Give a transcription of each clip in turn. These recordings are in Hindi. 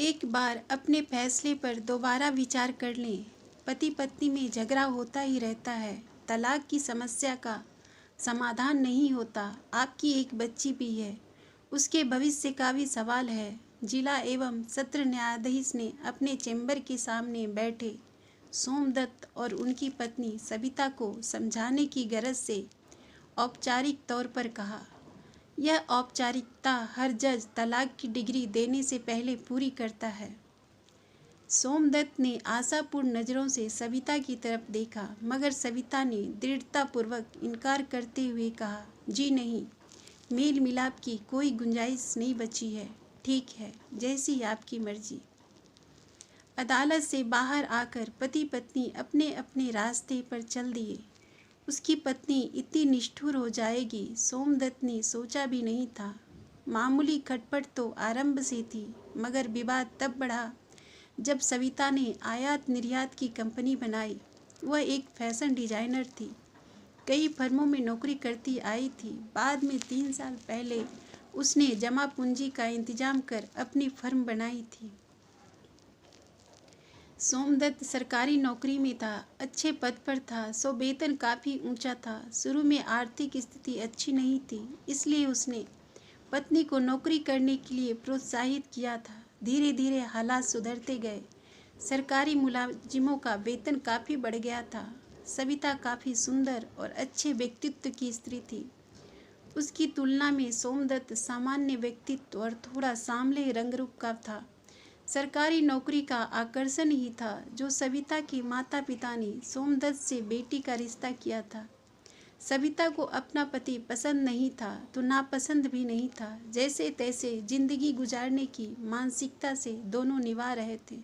एक बार अपने फैसले पर दोबारा विचार कर लें। पति पत्नी में झगड़ा होता ही रहता है। तलाक की समस्या का समाधान नहीं होता। आपकी एक बच्ची भी है, उसके भविष्य का भी सवाल है। जिला एवं सत्र न्यायाधीश ने अपने चैम्बर के सामने बैठे सोमदत्त और उनकी पत्नी सविता को समझाने की गरज से औपचारिक तौर पर कहा। यह औपचारिकता हर जज तलाक की डिग्री देने से पहले पूरी करता है। सोमदत्त ने आशापूर्ण नज़रों से सविता की तरफ देखा, मगर सविता ने दृढ़तापूर्वक इनकार करते हुए कहा, जी नहीं, मेल मिलाप की कोई गुंजाइश नहीं बची है। ठीक है, जैसी आपकी मर्जी। अदालत से बाहर आकर पति पत्नी अपने अपने रास्ते पर चल दिए। उसकी पत्नी इतनी निष्ठुर हो जाएगी, सोमदत्त ने सोचा भी नहीं था। मामूली खटपट तो आरंभ से थी, मगर विवाद तब बढ़ा जब सविता ने आयात निर्यात की कंपनी बनाई। वह एक फैशन डिजाइनर थी, कई फर्मों में नौकरी करती आई थी। बाद में 3 साल पहले उसने जमा पूंजी का इंतजाम कर अपनी फर्म बनाई थी। सोमदत्त सरकारी नौकरी में था, अच्छे पद पर था, सो वेतन काफ़ी ऊंचा था। शुरू में आर्थिक स्थिति अच्छी नहीं थी, इसलिए उसने पत्नी को नौकरी करने के लिए प्रोत्साहित किया था। धीरे धीरे हालात सुधरते गए। सरकारी मुलाजिमों का वेतन काफ़ी बढ़ गया था। सविता काफ़ी सुंदर और अच्छे व्यक्तित्व की स्त्री थी। उसकी तुलना में सोमदत्त सामान्य व्यक्तित्व और थोड़ा सांवले रंग रूप का था। सरकारी नौकरी का आकर्षण ही था जो सविता के माता पिता ने सोमदत्त से बेटी का रिश्ता किया था। सविता को अपना पति पसंद नहीं था तो नापसंद भी नहीं था। जैसे तैसे जिंदगी गुजारने की मानसिकता से दोनों निभा रहे थे।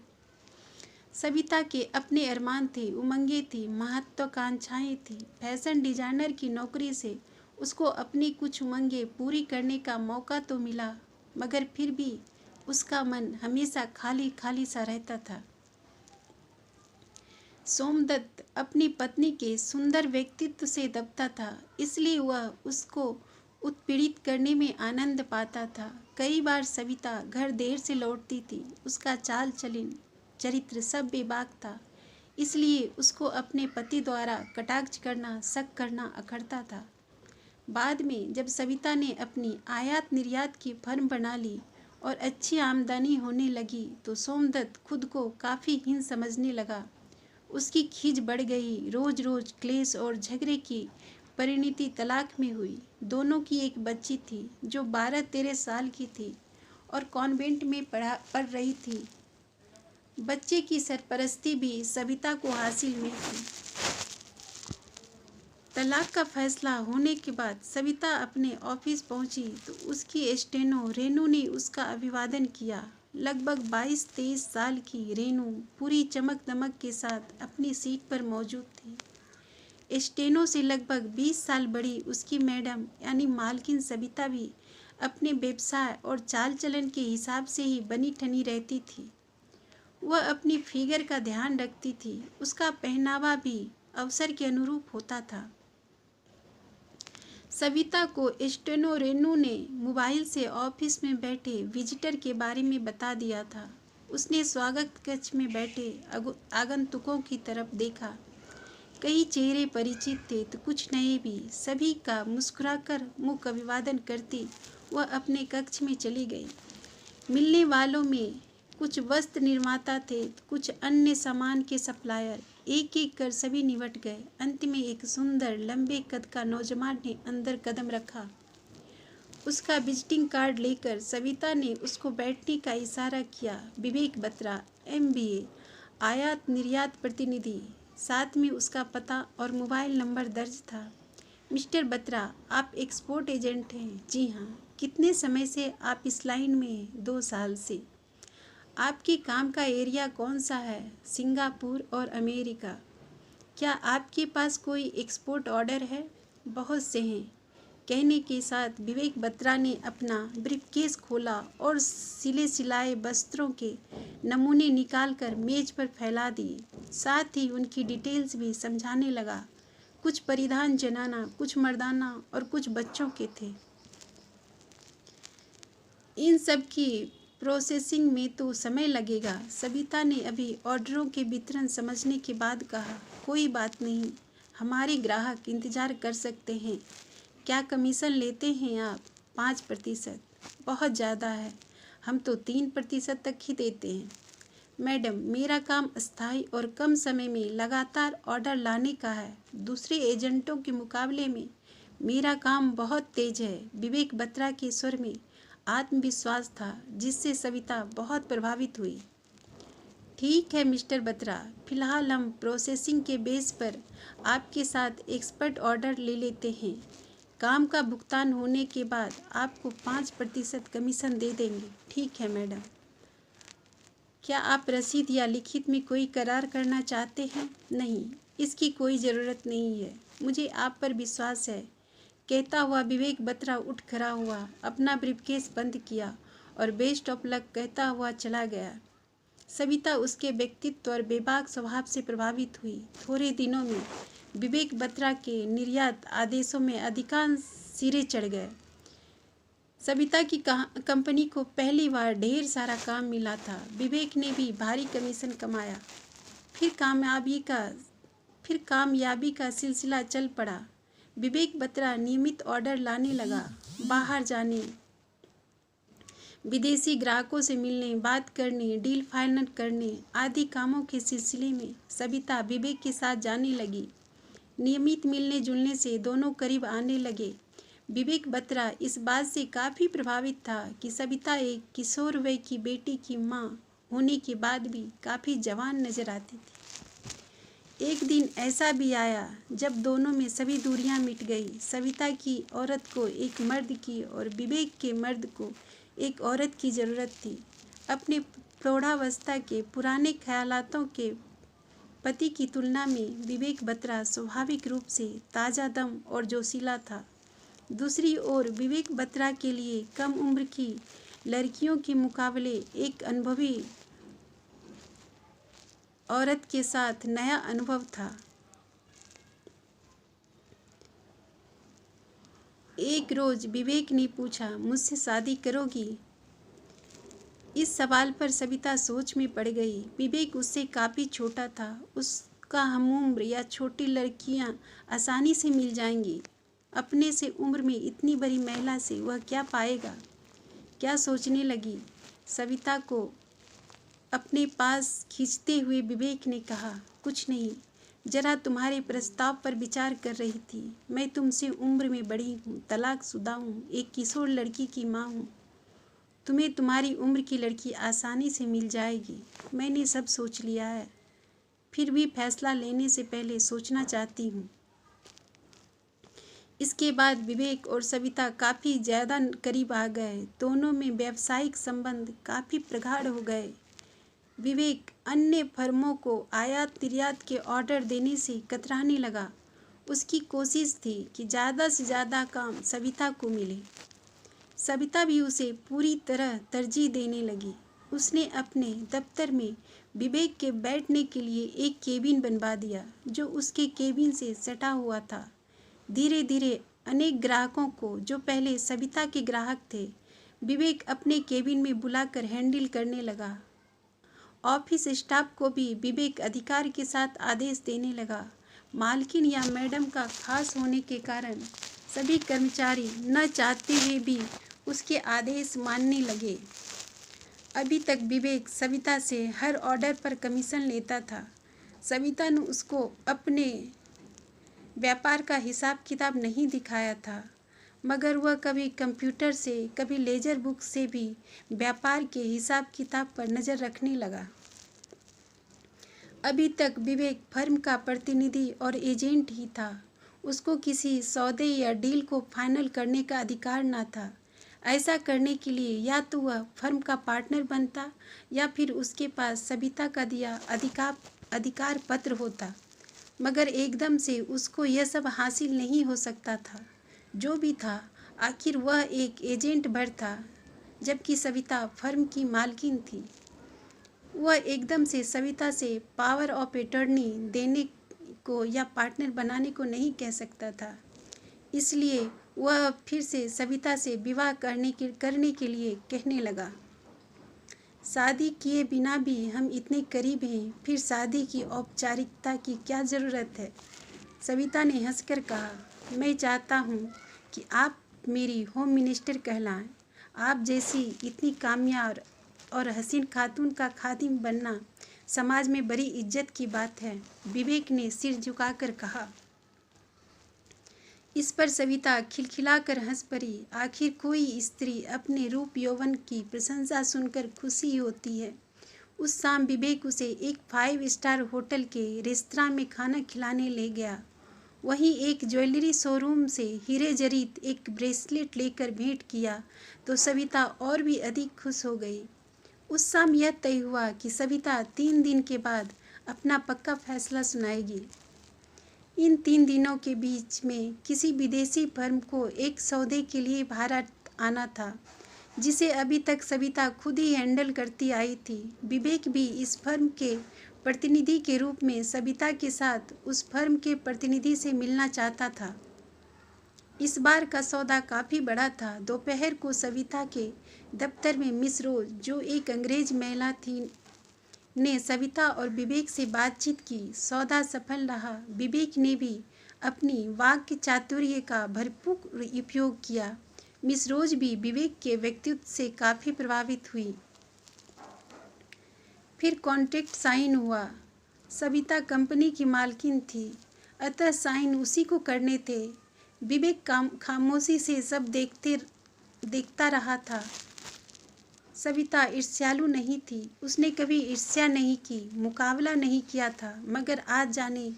सविता के अपने अरमान थे, उमंगें थी, महत्वाकांक्षाएं थी। फैशन डिजाइनर की नौकरी से उसको अपनी कुछ उमंगें पूरी करने का मौका तो मिला, मगर फिर भी उसका मन हमेशा खाली खाली सा रहता था। सोमदत्त अपनी पत्नी के सुंदर व्यक्तित्व से दबता था, इसलिए वह उसको उत्पीड़ित करने में आनंद पाता था। कई बार सविता घर देर से लौटती थी। उसका चाल चलन चरित्र सब बेबाक था, इसलिए उसको अपने पति द्वारा कटाक्ष करना, शक करना अखरता था। बाद में जब सविता ने अपनी आयात निर्यात की फर्म बना ली और अच्छी आमदनी होने लगी तो सोमदत्त खुद को काफ़ी हीन समझने लगा। उसकी खीज बढ़ गई। रोज रोज क्लेश और झगड़े की परिणति तलाक में हुई। दोनों की एक बच्ची थी जो 12-13 साल की थी और कॉन्वेंट में पढ़ रही थी। बच्चे की सरपरस्ती भी सविता को हासिल हुई थी। तलाक का फैसला होने के बाद सविता अपने ऑफिस पहुंची तो उसकी स्टेनो रेनू ने उसका अभिवादन किया। लगभग 22-23 साल की रेनू पूरी चमक दमक के साथ अपनी सीट पर मौजूद थी। स्टेनो से लगभग 20 साल बड़ी उसकी मैडम यानी मालकिन सविता भी अपने व्यवसाय और चाल चलन के हिसाब से ही बनी ठनी रहती थी। वह अपनी फिगर का ध्यान रखती थी। उसका पहनावा भी अवसर के अनुरूप होता था। सविता को स्टेनो रेनू ने मोबाइल से ऑफिस में बैठे विजिटर के बारे में बता दिया था। उसने स्वागत कक्ष में बैठे आगंतुकों की तरफ देखा। कई चेहरे परिचित थे तो कुछ नए भी। सभी का मुस्कुराकर मुख अभिवादन करती वह अपने कक्ष में चली गई। मिलने वालों में कुछ वस्त्र निर्माता थे, कुछ अन्य सामान के सप्लायर। एक एक कर सभी निपट गए। अंत में एक सुंदर लंबे कद का नौजवान ने अंदर कदम रखा। उसका विजिटिंग कार्ड लेकर सविता ने उसको बैठने का इशारा किया। विवेक बत्रा, MBA, आयात निर्यात प्रतिनिधि। साथ में उसका पता और मोबाइल नंबर दर्ज था। मिस्टर बत्रा, आप एक्सपोर्ट एजेंट हैं? जी हाँ। कितने समय से आप इस लाइन में हैं? 2 साल से। आपके काम का एरिया कौन सा है? सिंगापुर और अमेरिका। क्या आपके पास कोई एक्सपोर्ट ऑर्डर है? बहुत से हैं। कहने के साथ विवेक बत्रा ने अपना ब्रीफकेस खोला और सिले सिलाए वस्त्रों के नमूने निकालकर मेज पर फैला दिए। साथ ही उनकी डिटेल्स भी समझाने लगा। कुछ परिधान जनाना, कुछ मर्दाना और कुछ बच्चों के थे। इन सब की प्रोसेसिंग में तो समय लगेगा। सविता ने अभी ऑर्डरों के वितरण समझने के बाद कहा। कोई बात नहीं, हमारे ग्राहक इंतज़ार कर सकते हैं। क्या कमीशन लेते हैं आप? 5%। बहुत ज़्यादा है, हम तो 3% तक ही देते हैं। मैडम, मेरा काम अस्थायी और कम समय में लगातार ऑर्डर लाने का है। दूसरे एजेंटों के मुकाबले में मेरा काम बहुत तेज है। विवेक बत्रा के स्वर में आत्मविश्वास था, जिससे सविता बहुत प्रभावित हुई। ठीक है मिस्टर बत्रा, फिलहाल हम प्रोसेसिंग के बेस पर आपके साथ एक्सपर्ट ऑर्डर ले लेते हैं। काम का भुगतान होने के बाद आपको 5% कमीशन दे देंगे। ठीक है मैडम। क्या आप रसीद या लिखित में कोई करार करना चाहते हैं? नहीं, इसकी कोई ज़रूरत नहीं है। मुझे आप पर विश्वास है। कहता हुआ विवेक बत्रा उठ खड़ा हुआ, अपना ब्रीफकेस बंद किया और बेस्ट ऑफ लक कहता हुआ चला गया। सविता उसके व्यक्तित्व और बेबाक स्वभाव से प्रभावित हुई। थोड़े दिनों में विवेक बत्रा के निर्यात आदेशों में अधिकांश सिरे चढ़ गए। सविता की कंपनी को पहली बार ढेर सारा काम मिला था। विवेक ने भी भारी कमीशन कमाया। फिर कामयाबी का सिलसिला चल पड़ा। विवेक बत्रा नियमित ऑर्डर लाने लगा। बाहर जाने, विदेशी ग्राहकों से मिलने, बात करने, डील फाइनल करने आदि कामों के सिलसिले में सविता विवेक के साथ जाने लगी। नियमित मिलने जुलने से दोनों करीब आने लगे। विवेक बत्रा इस बात से काफ़ी प्रभावित था कि सविता एक किशोर वय की बेटी की माँ होने के बाद भी काफ़ी जवान नजर आती थी। एक दिन ऐसा भी आया जब दोनों में सभी दूरियां मिट गई। सविता की औरत को एक मर्द की और विवेक के मर्द को एक औरत की ज़रूरत थी। अपने प्रौढ़ावस्था के पुराने ख्यालातों के पति की तुलना में विवेक बत्रा स्वाभाविक रूप से ताज़ा दम और जोशीला था। दूसरी ओर विवेक बत्रा के लिए कम उम्र की लड़कियों के मुकाबले एक अनुभवी औरत के साथ नया अनुभव था। एक रोज विवेक ने पूछा, मुझसे शादी करोगी? इस सवाल पर सविता सोच में पड़ गई। विवेक उससे काफ़ी छोटा था। उसका हमउम्र या छोटी लड़कियां आसानी से मिल जाएंगी। अपने से उम्र में इतनी बड़ी महिला से वह क्या पाएगा? क्या सोचने लगी? सविता को अपने पास खींचते हुए विवेक ने कहा, कुछ नहीं, जरा तुम्हारे प्रस्ताव पर विचार कर रही थी। मैं तुमसे उम्र में बड़ी हूँ, तलाकशुदा हूँ, एक किशोर लड़की की माँ हूँ। तुम्हें तुम्हारी उम्र की लड़की आसानी से मिल जाएगी। मैंने सब सोच लिया है, फिर भी फैसला लेने से पहले सोचना चाहती हूँ। इसके बाद विवेक और सविता काफ़ी ज़्यादा करीब आ गए। दोनों में व्यावसायिक संबंध काफ़ी प्रगाढ़ हो गए। विवेक अन्य फर्मों को आयात निर्यात के ऑर्डर देने से कतराने लगा। उसकी कोशिश थी कि ज़्यादा से ज़्यादा काम सविता को मिले। सविता भी उसे पूरी तरह तरजीह देने लगी। उसने अपने दफ्तर में विवेक के बैठने के लिए एक केबिन बनवा दिया, जो उसके केबिन से सटा हुआ था। धीरे धीरे अनेक ग्राहकों को, जो पहले सविता के ग्राहक थे, विवेक अपने केबिन में बुलाकर हैंडल करने लगा। ऑफिस स्टाफ को भी विवेक अधिकार के साथ आदेश देने लगा। मालकिन या मैडम का खास होने के कारण सभी कर्मचारी न चाहते हुए भी उसके आदेश मानने लगे। अभी तक विवेक सविता से हर ऑर्डर पर कमीशन लेता था। सविता ने उसको अपने व्यापार का हिसाब किताब नहीं दिखाया था, मगर वह कभी कंप्यूटर से, कभी लेजर बुक से भी व्यापार के हिसाब किताब पर नज़र रखने लगा। अभी तक विवेक फर्म का प्रतिनिधि और एजेंट ही था। उसको किसी सौदे या डील को फाइनल करने का अधिकार न था। ऐसा करने के लिए या तो वह फर्म का पार्टनर बनता या फिर उसके पास सविता का दिया अधिकार पत्र होता, मगर एकदम से उसको यह सब हासिल नहीं हो सकता था। जो भी था, आखिर वह एक एजेंट भर था, जबकि सविता फर्म की मालकिन थी। वह एकदम से सविता से पावर ऑफ अटॉर्नी देने को या पार्टनर बनाने को नहीं कह सकता था। इसलिए वह फिर से सविता से विवाह करने के लिए कहने लगा। शादी किए बिना भी हम इतने करीब हैं, फिर शादी की औपचारिकता की क्या ज़रूरत है? सविता ने हंसकर कहा, मैं चाहता हूँ कि आप मेरी होम मिनिस्टर कहलाएं। आप जैसी इतनी कामयाब और हसीन खातून का खादिम बनना समाज में बड़ी इज्जत की बात है। विवेक ने सिर झुकाकर कहा। इस पर सविता खिलखिलाकर हंस पड़ी। आखिर कोई स्त्री अपने रूप यौवन की प्रशंसा सुनकर खुशी होती है। उस शाम विवेक उसे एक 5 स्टार होटल के रेस्तरां में खाना खिलाने ले गया। वहीं एक ज्वेलरी शोरूम से हीरे जड़ित एक ब्रेसलेट लेकर भेंट किया तो सविता और भी अधिक खुश हो गई। उस शाम यह तय हुआ कि सविता 3 दिन के बाद अपना पक्का फैसला सुनाएगी। इन 3 दिनों के बीच में किसी विदेशी फर्म को एक सौदे के लिए भारत आना था, जिसे अभी तक सविता खुद ही हैंडल करती आई थी। विवेक भी इस फर्म के प्रतिनिधि के रूप में सविता के साथ उस फर्म के प्रतिनिधि से मिलना चाहता था। इस बार का सौदा काफ़ी बड़ा था। दोपहर को सविता के दफ्तर में मिस रोज, जो एक अंग्रेज महिला थी, ने सविता और विवेक से बातचीत की। सौदा सफल रहा। विवेक ने भी अपनी वाक्य चातुर्य का भरपूर उपयोग किया। मिस रोज भी विवेक के व्यक्तित्व से काफ़ी प्रभावित हुई। फिर कॉन्ट्रैक्ट साइन हुआ। सविता कंपनी की मालकिन थी, अतः साइन उसी को करने थे। विवेक खामोशी से सब देखता रहा था। सविता ईर्ष्यालु नहीं थी। उसने कभी ईर्ष्या नहीं की, मुकाबला नहीं किया था। मगर आज जाने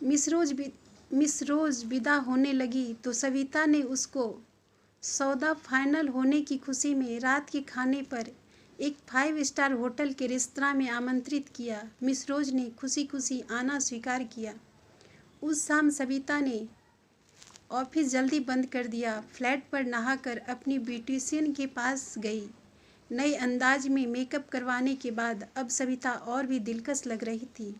मिस रोज विदा होने लगी तो सविता ने उसको सौदा फाइनल होने की खुशी में रात के खाने पर एक 5 स्टार होटल के रेस्तरां में आमंत्रित किया। मिस रोज ने खुशी खुशी आना स्वीकार किया। उस शाम सविता ने ऑफिस जल्दी बंद कर दिया। फ्लैट पर नहाकर अपनी ब्यूटिशियन के पास गई। नए अंदाज में मेकअप करवाने के बाद अब सविता और भी दिलकश लग रही थी।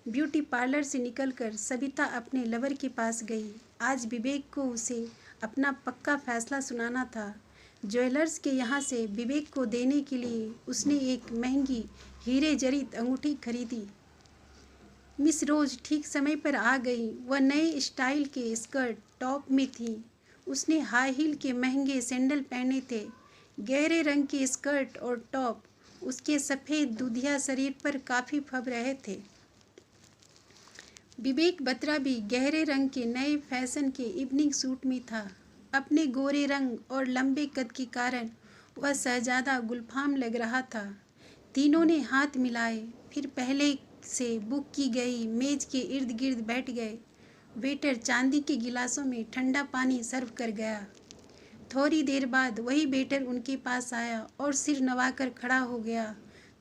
ब्यूटी पार्लर से निकलकर सविता अपने लवर के पास गई। आज विवेक को उसे अपना पक्का फैसला सुनाना था। ज्वेलर्स के यहाँ से विवेक को देने के लिए उसने एक महंगी हीरे जड़ित अंगूठी खरीदी। मिस रोज ठीक समय पर आ गई। वह नए स्टाइल के स्कर्ट टॉप में थी। उसने हाई हील के महंगे सैंडल पहने थे। गहरे रंग के स्कर्ट और टॉप उसके सफ़ेद दूधिया शरीर पर काफ़ी फब रहे थे। विवेक बत्रा भी गहरे रंग के नए फैशन के इवनिंग सूट में था। अपने गोरे रंग और लंबे कद के कारण वह शहजादा गुलफाम लग रहा था। तीनों ने हाथ मिलाए, फिर पहले से बुक की गई मेज के इर्द गिर्द बैठ गए। वेटर चांदी के गिलासों में ठंडा पानी सर्व कर गया। थोड़ी देर बाद वही वेटर उनके पास आया और सिर नवाकर खड़ा हो गया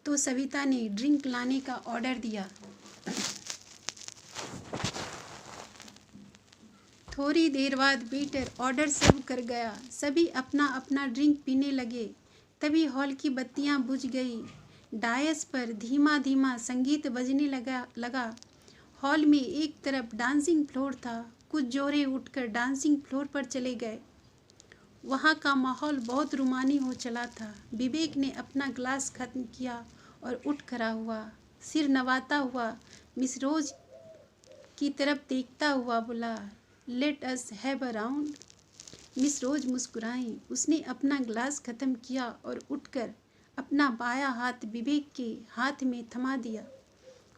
तो सविता ने ड्रिंक लाने का ऑर्डर दिया। थोड़ी देर बाद वेटर ऑर्डर सर्व कर गया। सभी अपना अपना ड्रिंक पीने लगे। तभी हॉल की बत्तियां बुझ गई। डायस पर धीमा धीमा संगीत बजने लगा। हॉल में एक तरफ डांसिंग फ्लोर था। कुछ जोड़े उठकर डांसिंग फ्लोर पर चले गए। वहाँ का माहौल बहुत रूमानी हो चला था। विवेक ने अपना ग्लास खत्म किया और उठ खड़ा हुआ। सिर नवाता हुआ मिस रोज की तरफ देखता हुआ बोला, let us have a round. Miss Rose मुस्कुराई। उसने अपना ग्लास खत्म किया और उठकर अपना बायां हाथ विवेक के हाथ में थमा दिया।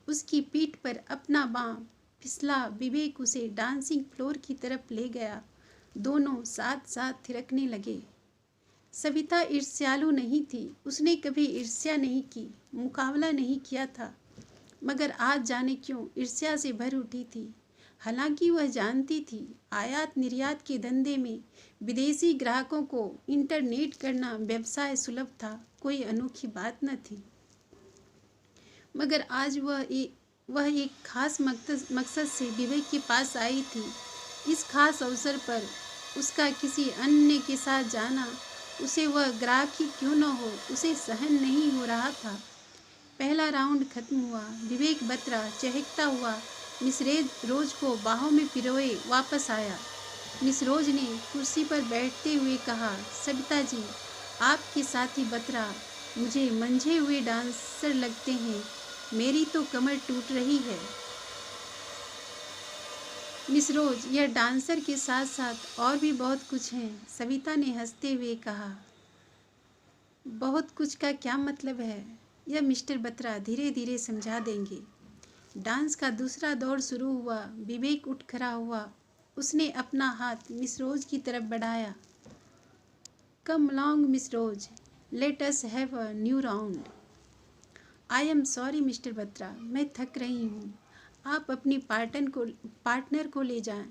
उसकी पीठ पर अपना बाँ फिसला विवेक उसे डांसिंग फ्लोर की तरफ ले गया। दोनों साथ साथ थिरकने लगे। सविता ईर्ष्यालु नहीं थी। उसने कभी ईर्ष्या नहीं की, मुकाबला नहीं किया था। मगर आज जाने क्यों ईर्ष्या से भर उठी थी। हालांकि वह जानती थी आयात निर्यात के धंधे में विदेशी ग्राहकों को इंटरनेट करना व्यवसाय सुलभ था, कोई अनोखी बात न थी। मगर आज वह एक खास मकसद से विवेक के पास आई थी। इस खास अवसर पर उसका किसी अन्य के साथ जाना उसे वह ग्राहक ही क्यों न हो, उसे सहन नहीं हो रहा था। पहला राउंड खत्म हुआ। विवेक बत्रा चहकता हुआ मिस रोज को बाहों में पिरोए वापस आया। मिस रोज ने कुर्सी पर बैठते हुए कहा, सविता जी, आपके साथी बत्रा मुझे मंझे हुए डांसर लगते हैं। मेरी तो कमर टूट रही है। मिस रोज, यह डांसर के साथ साथ और भी बहुत कुछ हैं, सविता ने हंसते हुए कहा। बहुत कुछ का क्या मतलब है? यह मिस्टर बत्रा धीरे धीरे समझा देंगे। डांस का दूसरा दौर शुरू हुआ। विवेक उठ खड़ा हुआ। उसने अपना हाथ मिस रोज की तरफ बढ़ाया। Come along miss Rose, let us have a new round. I am sorry mister Batra, मैं थक रही हूँ। आप अपनी पार्टनर को ले जाएं।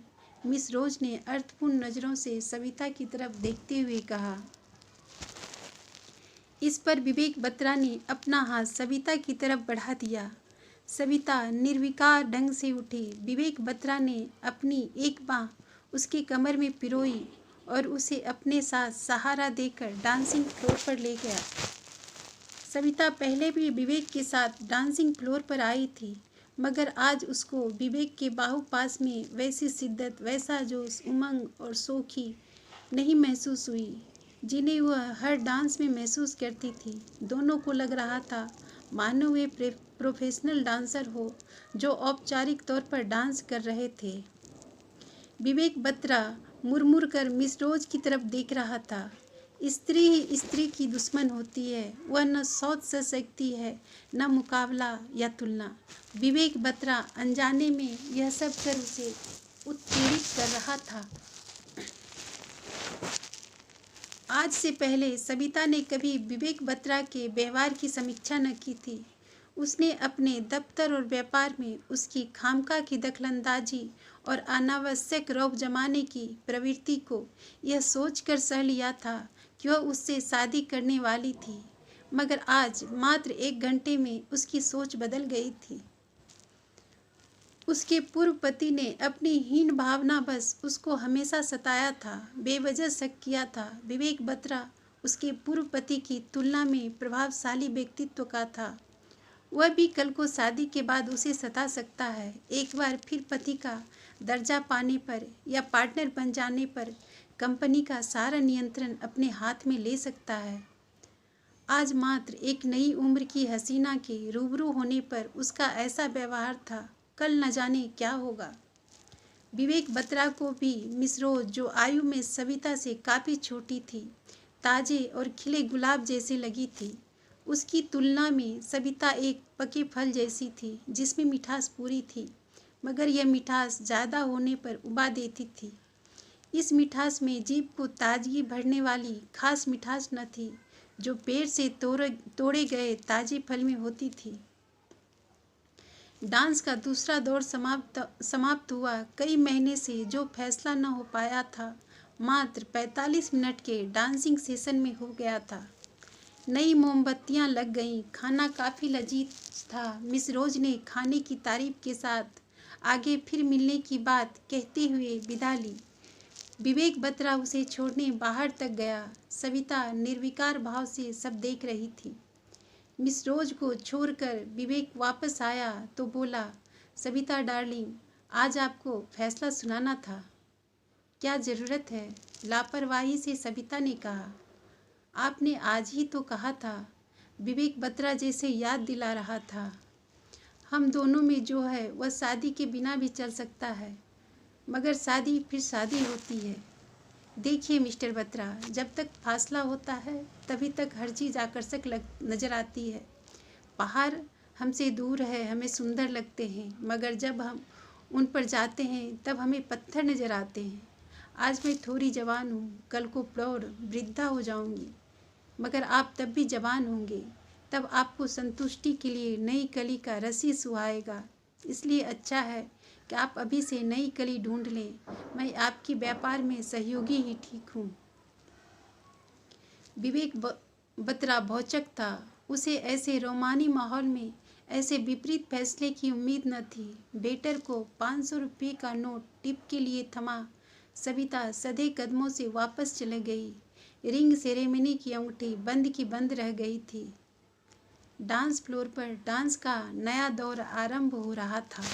मिस रोज ने अर्थपूर्ण नज़रों से सविता की तरफ देखते हुए कहा। इस पर विवेक बत्रा ने अपना हाथ सविता की तरफ बढ़ा दिया। सविता निर्विकार ढंग से उठी। विवेक बत्रा ने अपनी एक बाँह उसके कमर में पिरोई और उसे अपने साथ सहारा देकर डांसिंग फ्लोर पर ले गया। सविता पहले भी विवेक के साथ डांसिंग फ्लोर पर आई थी, मगर आज उसको विवेक के बाहुपास में वैसी शिद्दत, वैसा जोश, उमंग और शौखी नहीं महसूस हुई जिन्हें वह हर डांस में महसूस करती थी। दोनों को लग रहा था मानो वे प्रोफेशनल डांसर हो जो औपचारिक तौर पर डांस कर रहे थे। विवेक बत्रा मुरमुर कर मिस रोज की तरफ देख रहा था। स्त्री ही स्त्री की दुश्मन होती है। वह न सोच सकती है, न मुकाबला या तुलना। विवेक बत्रा अनजाने में यह सब कर उसे उत्प्रेरित कर रहा था। आज से पहले सविता ने कभी विवेक बत्रा के व्यवहार की समीक्षा न की थी। उसने अपने दफ्तर और व्यापार में उसकी खामखा की दखलंदाजी और अनावश्यक रौब जमाने की प्रवृत्ति को यह सोचकर सह लिया था कि वह उससे शादी करने वाली थी, मगर आज मात्र 1 घंटे में उसकी सोच बदल गई थी। उसके पूर्व पति ने अपनी हीन भावना बस उसको हमेशा सताया था, बेवजह शक किया था। विवेक बत्रा उसके पूर्व पति की तुलना में प्रभावशाली व्यक्तित्व का था। वह भी कल को शादी के बाद उसे सता सकता है। एक बार फिर पति का दर्जा पाने पर या पार्टनर बन जाने पर कंपनी का सारा नियंत्रण अपने हाथ में ले सकता है। आज मात्र एक नई उम्र की हसीना के रूबरू होने पर उसका ऐसा व्यवहार था, कल न जाने क्या होगा। विवेक बत्रा को भी मिस रोज, जो आयु में सविता से काफ़ी छोटी थी, ताजे और खिले गुलाब जैसे लगी थी। उसकी तुलना में सविता एक पके फल जैसी थी जिसमें मिठास पूरी थी, मगर यह मिठास ज़्यादा होने पर उबा देती थी। इस मिठास में जीभ को ताजगी भरने वाली खास मिठास न थी जो पेड़ से तोड़े गए ताजे फल में होती थी। डांस का दूसरा दौर समाप्त हुआ। कई महीने से जो फैसला न हो पाया था, मात्र 45 मिनट के डांसिंग सेशन में हो गया था। नई मोमबत्तियां लग गईं। खाना काफ़ी लजीज था। मिस रोज ने खाने की तारीफ के साथ आगे फिर मिलने की बात कहते हुए विदा ली। विवेक बत्रा उसे छोड़ने बाहर तक गया। सविता निर्विकार भाव से सब देख रही थी। मिस रोज को छोड़कर विवेक वापस आया तो बोला, सविता डार्लिंग, आज आपको फैसला सुनाना था। क्या ज़रूरत है? लापरवाही से सविता ने कहा। आपने आज ही तो कहा था। विवेक बत्रा जैसे याद दिला रहा था। हम दोनों में जो है वह शादी के बिना भी चल सकता है, मगर शादी फिर शादी होती है। देखिए मिस्टर बत्रा, जब तक फासला होता है तभी तक हर चीज़ आकर्षक नज़र आती है। पहाड़ हमसे दूर है, हमें सुंदर लगते हैं, मगर जब हम उन पर जाते हैं तब हमें पत्थर नज़र आते हैं। आज मैं थोड़ी जवान हूँ, कल को प्रौढ़ वृद्धा हो जाऊँगी, मगर आप तब भी जवान होंगे। तब आपको संतुष्टि के लिए नई कली का रसी सुहाएगा। इसलिए अच्छा है कि आप अभी से नई कली ढूंढ लें। मैं आपकी व्यापार में सहयोगी ही ठीक हूँ। विवेक बत्रा भौचक था। उसे ऐसे रोमानी माहौल में ऐसे विपरीत फैसले की उम्मीद न थी। वेटर को 500 रुपये का नोट टिप के लिए थमा सविता सधे कदमों से वापस चली गई। रिंग सेरेमनी की अंगूठी बंद की बंद रह गई थी। डांस फ्लोर पर डांस का नया दौर आरंभ हो रहा था।